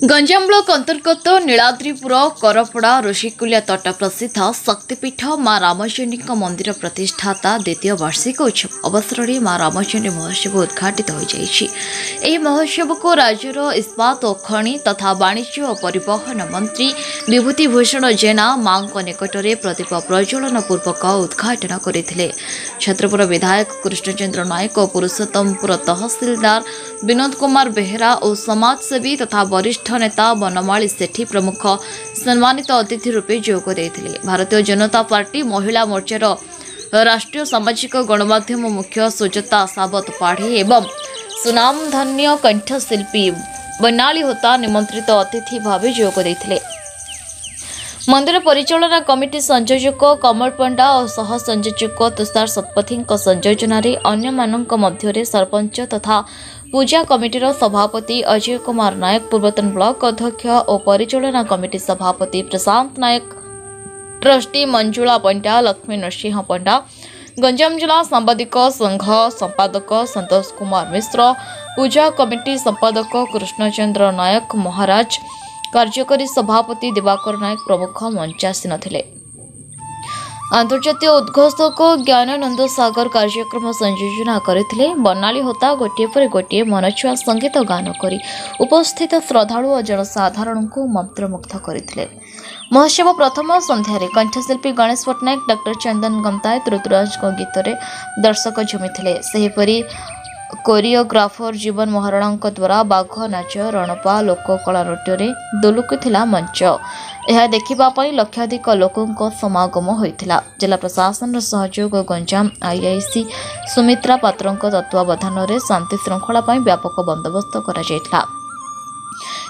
Ganjam block अंतर्गत नीलाद्रिपुर करपड़ा ऋषिकुलिया तट प्रसिद्ध शक्तिपीठ मां रामचंडी मंदिर प्रतिष्ठाता द्वितीय वार्षिक उत्सव अवसर में मां रामचंडी महोत्सव उद्घाटित हो जाएगी। महोत्सव को राज्यर इस्पात और खनि तथा वाणिज्य और परिवहन मंत्री विभूति भूषण जेना मां निकटने प्रदीप प्रज्वलन पूर्वक उद्घाटन करते। छत्रपुर विधायक कृष्णचंद्र नायक और पुरुषोत्तमपुर तहसीलदार विनोद कुमार बेहरा और समाजसेवी तथा वरिष्ठ नेता बनमाली सेठी प्रमुख सम्मानित अतिथि रूपे जोग देथिले। भारतीय जनता पार्टी महिला मोर्चार राष्ट्रीय सामाजिक गणमाध्यम मुख्य सुजाता सावत पाढ़ी एवं सुनामधन्य कंठशिल्पी बनाली होता निमंत्रित अतिथि भाव जोग देथिले। मंदिर परिचालना कमिटी संयोजक कमल पंडा और सह संयोजक तुषार शतपथी संयोजन अन्य सरपंच तथा पूजा कमिटीर सभापति अजय कुमार नायक, पूर्वतन ब्लॉक अध्यक्ष और परिचालना कमिटी सभापति प्रशांत नायक, ट्रस्टी मंजुला पंडा, लक्ष्मी नरसिंह पंडा, गंजाम जिला सांबादिक संघ संपादक संतोष कुमार मिश्र, पूजा कमिटी संपादक कृष्णचंद्र नायक महाराज, कार्यकारी सभापति दिवाकर नायक प्रमुख मंचासीन थे। अंतर्जातीय उद्घोषक ज्ञानानंद सागर कार्यक्रम संयोजना करथिले। बनाली होता गोटे पर गोटे मनछुआ संगीत गान करी उपस्थित श्रद्धालु और जनसाधारण को मंत्रमुग्ध करथिले। महोत्सव प्रथम संध्यारे कंठशिल्पी गणेश पट्टनायक, डॉक्टर चंदन गमतायत, ऋतुराज गीतरे दर्शक झुमिथिले। सेहीपरि कोरियोग्राफर जीवन महाराणा द्वारा बाघ नाच, रणपा लोककला नृत्य दुलुकिथिला मंच। यह देखिबा पई लक्षाधिक लोकों समागम होइथिला। जिला प्रशासन सहयोग गंजाम आईआईसी सुमित्रा पात्रों तत्वावधान में शांति श्रृंखला पई व्यापक बंदोबस्त करा जायथिला।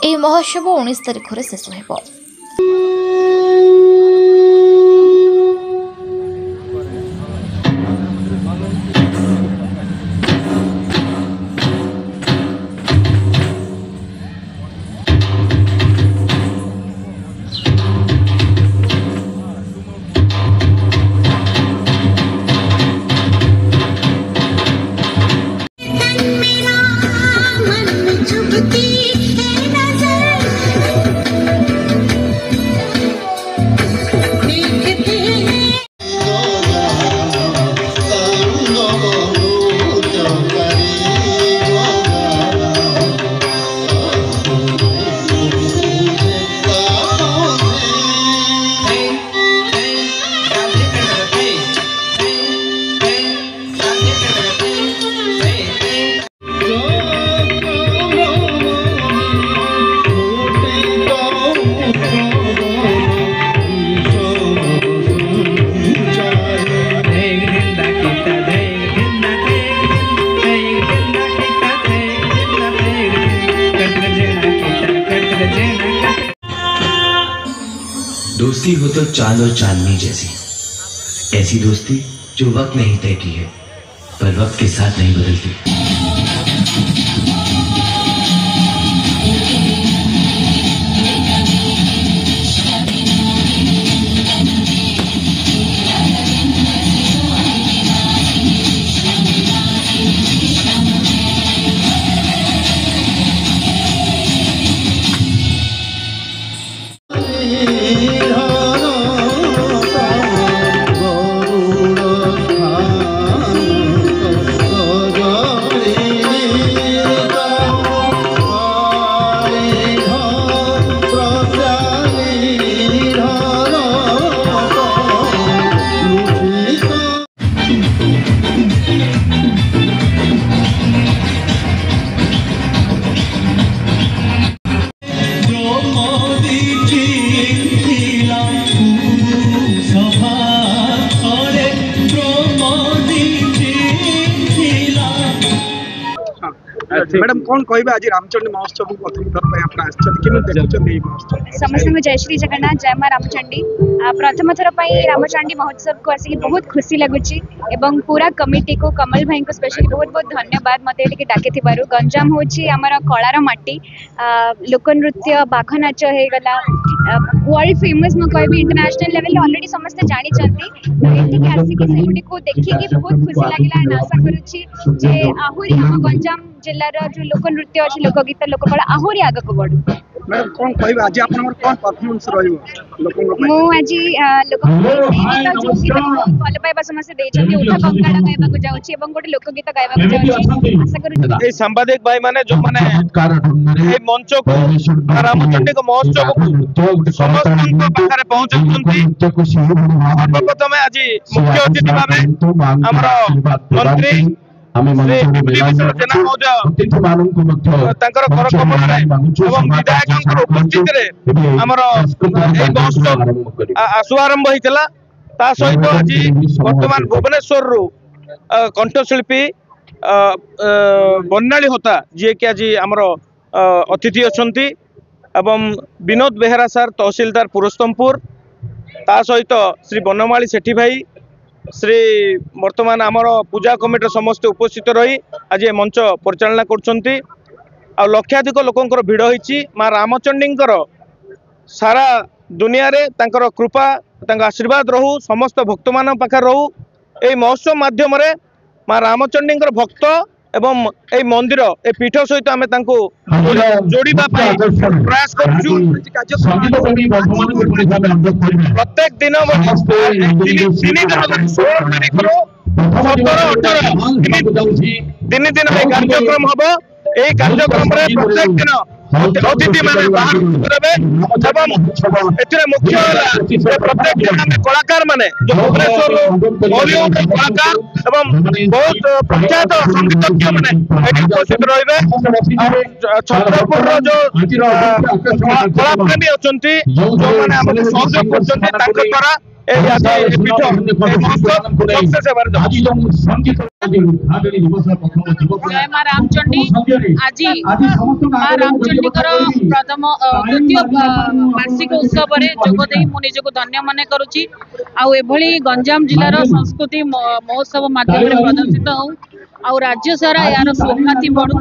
एही महोत्सव 19 तारिख रे शेष हेबो। दोस्ती हो तो चांद और चांदनी जैसी, ऐसी दोस्ती जो वक्त नहीं तय की है पर वक्त के साथ नहीं बदलती। मैडम कौन कहबे आज रामचंडी महोत्सव प्रथम थर पे आपन आश्चर्य केमे देखुछन ए महोत्सव? समस्त में जय श्री जगन्नाथ, जय मां रामचंडी। प्रथम थर पे रामचंडी महोत्सव को आसी बहुत खुशी लगुची एवं पूरा कमिटी को कमल भाई को स्पेशली बहुत बहुत धन्यवाद मते एटिके डाके थिबारु। गंजाम होची हमर कलार माटी, लोक नृत्य बाघ नाच हे गला वर्ल्ड फेमस म कहबी, इंटरनेशनल लेवल ऑलरेडी समस्त जानि चंती। एटिके आसी के सेगुडी को देखि कि बहुत खुशी लागिला। आशा करूची जे आहुरी हम गंजाम जिल्लार जो लोक नृत्य अच्छे लोकगीत लोककला आहुरी आगक बढ़ू। मैडम कौन कहबे आज आपनकर कौन परफॉर्मेंस रहइबो लोकन मु आज लोक गीत जो गीत बहुत भल पाइबा समस्त देछथि उठा कंकाड़ा गाइबा को जाउछि एवं गोटे लोकगीत गाइबा को जाउछि आशा करू ए सांबादिक भाई माने जो माने ए मंच को रामचंडी को महोत्सव को समस्त को पाखरे पहुंचुंती सर्वप्रथम आज मुख्य अतिथि भाबे हमर मंत्री श्री विभूतिभूषण जेना महोदय तांकर कर कमल एवं विधायकଙ୍କର उपस्थितिରେ ଆମର এই महोत्सव शुभारंभ होइतला ता सहित आज वर्तमान भुवनेश्वर रु कंठशिल्पी बन्नाली होता जे कि आज हमर अतिथि अछंती एवं विनोद बेहरा सर तहसीलदार पुरस्तमपुर ता सहित श्री बनमाली सेठी भाई श्री वर्तमान आमर पूजा कमिटी समस्त उपस्थित रही आज मंच परिचालना करछंती आ लक्षाधिक लोकंकर भिड़ होईची मां रामचंडींकर सारा दुनिया रे तांकर कृपा तांका आशीर्वाद रहू समस्त भक्त मान पाखे रहू ए महोत्सव माध्यम रे मां रामचंडींकर भक्त एवं ए मंदिर ए पीठ सहित आमे तांको जोड़ीबा पाई प्रयास करछु। प्रत्येक दिन 3 दिन कार्यक्रम हम এই कार्यक्रम प्रत्येक दिन अतिथि माने एथिरे मुख्य प्रत्येक दिन कलाकार माने जो भुवनेश्वर बॉलीवुड कलाकार एवं बहुत प्रख्यात संगीतज्ञ माने एठी उपस्थित रहिबे छत्रपुर जो कलाप्रेमी अछंती जो माने हमके सहयोग करछंती तांक द्वारा जय मां रामचंडी आज मां रामचंडी प्रथम द्वितीय वार्षिक उत्सव जोगदे मुझे धन्य मन करुच्ची आभली गंजाम जिलार संस्कृति महोत्सव माध्यम प्रदर्शित हो आ राज्य सारा यार ख्याति बढ़ू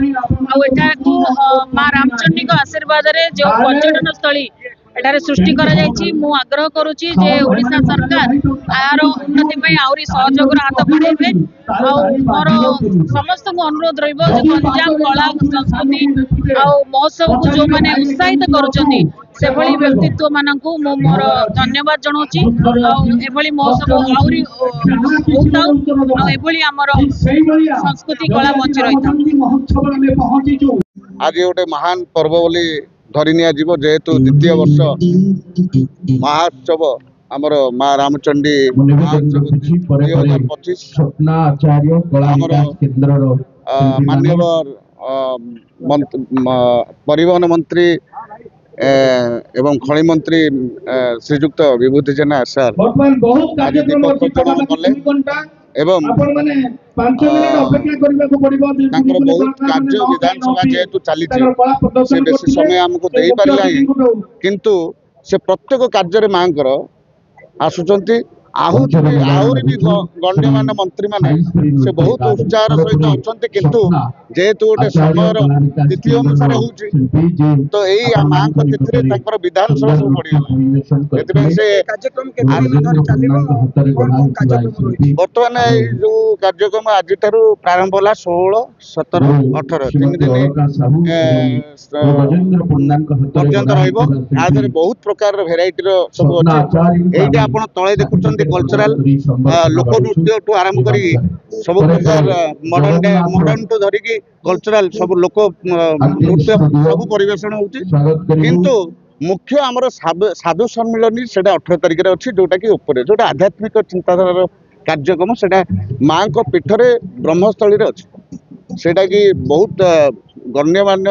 आठाकू मां रामचंडी आशीर्वाद जो पर्यटन स्थली एठारे सृष्टि करा जायछि मु आग्रह करूची जे ओडिशा सरकार यार उन्नति पई आउरी सहयोग हाथ बढ़ाइबे आ मोर समस्त को अनुरोध रहिबो जे गंजाम कला संस्कृति आ महोत्सव को जो माने उत्साहित करूचंदी से भली व्यक्तित्व मानकू मु मोर धन्यवाद जणाउची आ एभली महोत्सव आउरी होताउ आ एभली हमर संस्कृति कला बंच रहिता। आज गोटे महान पर्व बोली धरिनिया जीव जेहेतु द्वितीय वर्ष महोत्सव आमर मां रामचंडी महोत्सव 2025 माननीय परिवहन मंत्री एवं खनि मंत्री श्रीजुक्त विभूति जेना सर आज दीपक प्रज्वलन कले एवं बहुत कार्य विधानसभा जेहेतु चली से बेसी समय आमको दे पारा किंतु से प्रत्येक कार्य माँ आसुचंती आहरी भी गण्यमान मंत्री माने से बहुत उत्साह सहित अच्छा किंतु जेहेतु गोटे समय तिथि अनुसार हो तो यही माँ तिथि विधानसभा सब पड़गला बर्तमान जो कार्यक्रम आज प्रारंभ होला 16, 17, 18 3 दिन पर्यंत रही बहुत प्रकार भेराइटी सब अच्छे ये आप तले देखुं कल्चरल लोक नृत्य टू आरंभ करी सब प्रकार मॉडर्न टू धरिकी कल्चरल सब लोक नृत्य सब परिवेषण होउची किंतु मुख्य आमर साधु सम्मिलन से 18 तारिख रे अछि जोटा कि ऊपर जोटा आध्यात्मिक चिंताधारा कार्यक्रम सेटा मां को पीठरे ब्रह्मस्थली रे अछि सेटा कि बहुत गण्यमान्य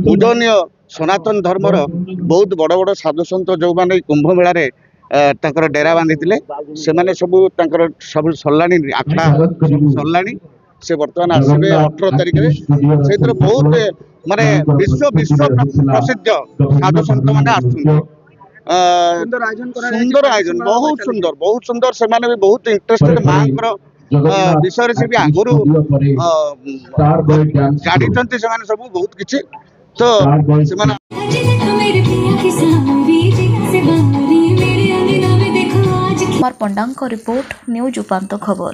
पूजनीय सनातन धर्मर बहुत बड़ बड़ साधु संत जो माने कुंभ मेला रे तांकर डेरा बांधी से माने सब सरलाणी आखड़ा सरलाणी से बर्तमान आसबे 18 तारिख रे से बहुत माने विश्व प्रसिद्ध साधु संत माने आसुन सुंदर आयोजन बहुत सुंदर से माने भी बहुत इंटरेस्टेड मांकर विषय से भी आगुरु जानिचंती से माने सब बहुत किछि तो से माने कुमार पंडांग रिपोर्ट न्यूज उपांत खबर।